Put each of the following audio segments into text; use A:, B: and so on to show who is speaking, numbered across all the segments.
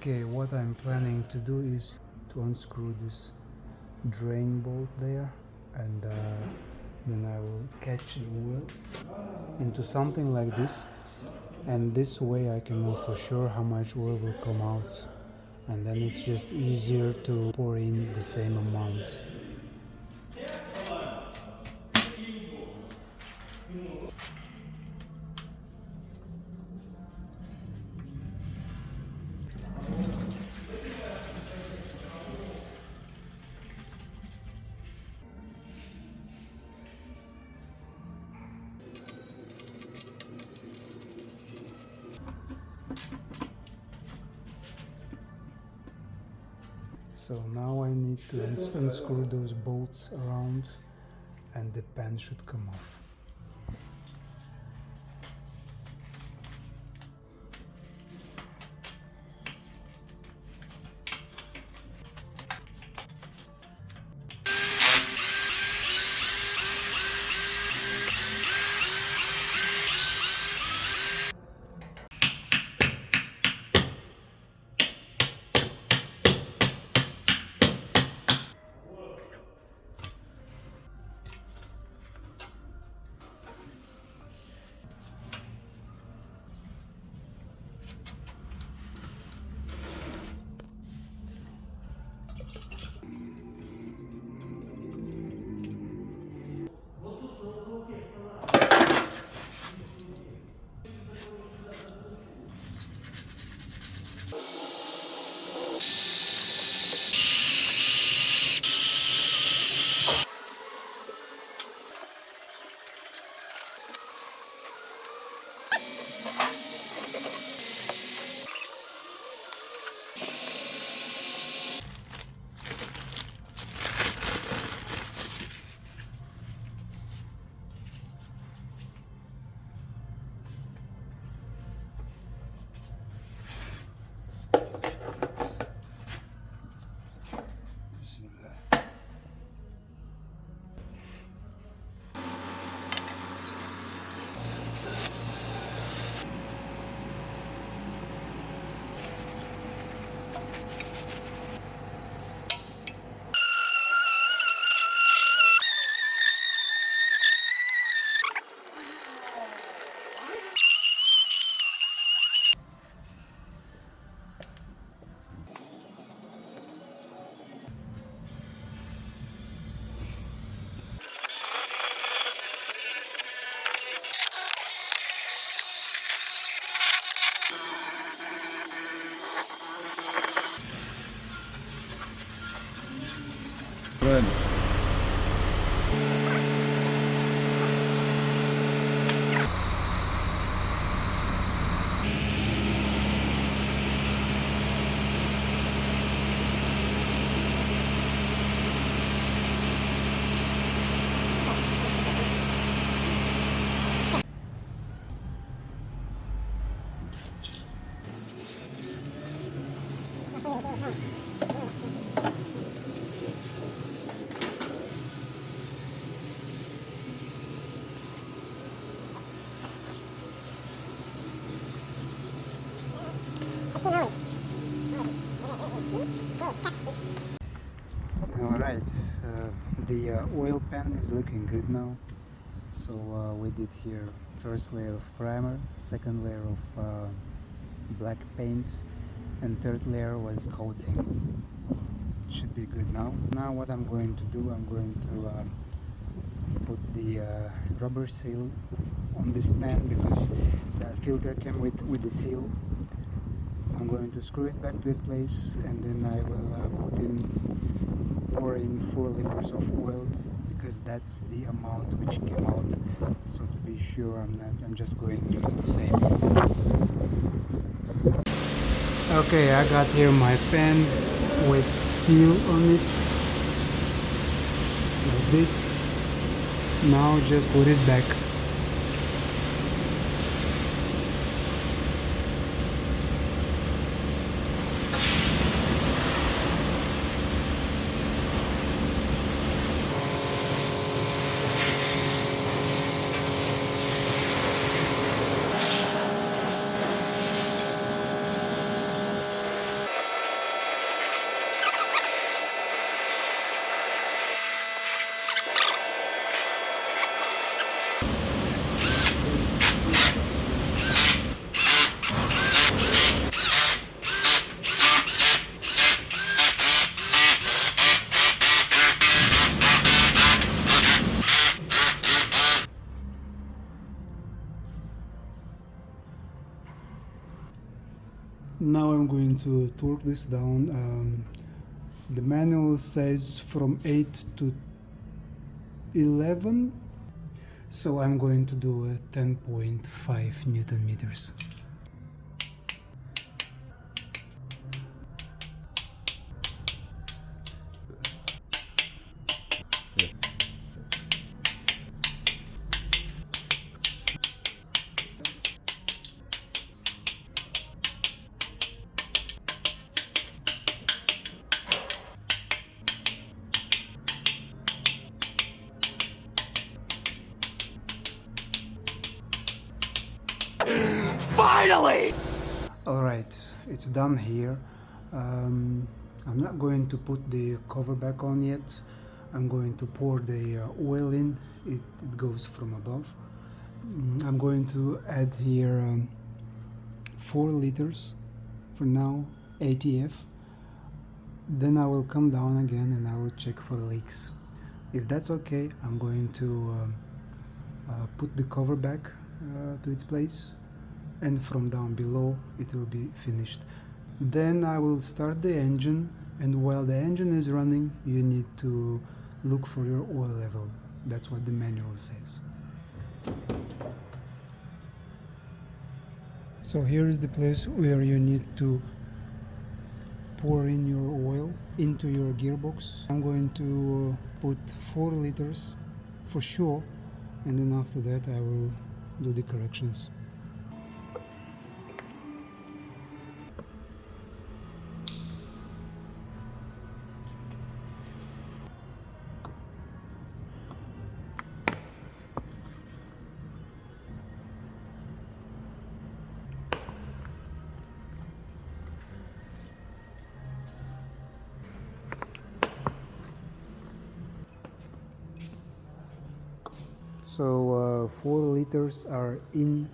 A: Okay, what I'm planning to do is to unscrew this drain bolt there, and then I will catch the oil into something like this, and this way I can know for sure how much oil will come out, and then it's just easier to pour in the same amount. So now I need to unscrew those bolts around, and the pan should come off.
B: Good.
A: Alright, the oil pan is looking good now. So we did here first layer of primer, second layer of black paint, and third layer was coating. Should be good now. Now what I'm going to do, I'm going to put the rubber seal on this pan because the filter came with the seal. I'm going to screw it back to its place, and then I will pour in 4 liters of oil, because that's the amount which came out. So to be sure, I'm just going to do the same. Okay, I got here my pan with seal on it, like this. Now just put it back. Now I'm going to torque this down. The manual says from 8 to 11, so I'm going to do a 10.5 Newton meters.
B: Finally!
A: Alright, it's done here. I'm not going to put the cover back on yet. I'm going to pour the oil in. It goes from above. I'm going to add here 4 liters for now, ATF. Then I will come down again and I will check for leaks. If that's okay, I'm going to put the cover back to its place, and from down below it will be finished. Then I will start the engine, and while the engine is running you need to look for your oil level. That's what the manual says. So here is the place where you need to pour in your oil into your gearbox. I'm going to put 4 liters for sure, and then after that I will do the corrections. So 4 liters are in.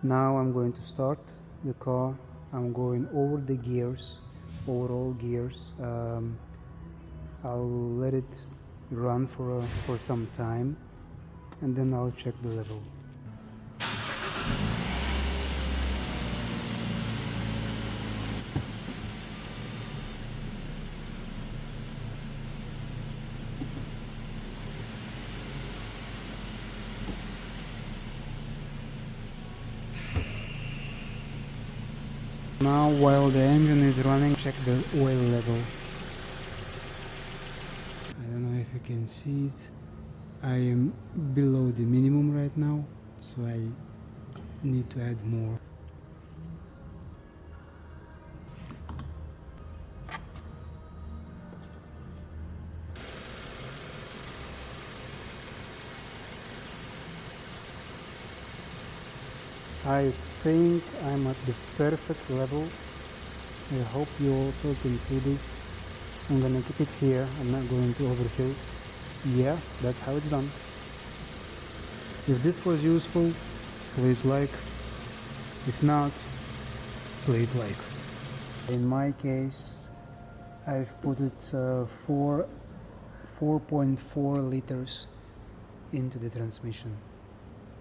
A: Now I'm going to start the car. I'm going over the gears, over all gears. I'll let it run for some time, and then I'll check the level. Now while the engine is running, check the oil level. I don't know if you can see it. I am below the minimum right now, so I need to add more. I think I'm at the perfect level. I hope you also can see this. I'm gonna keep it here. I'm not going to overfill. Yeah, that's how it's done. If this was useful, please like. If not, please like. In my case, I've put it 4.4 liters into the transmission.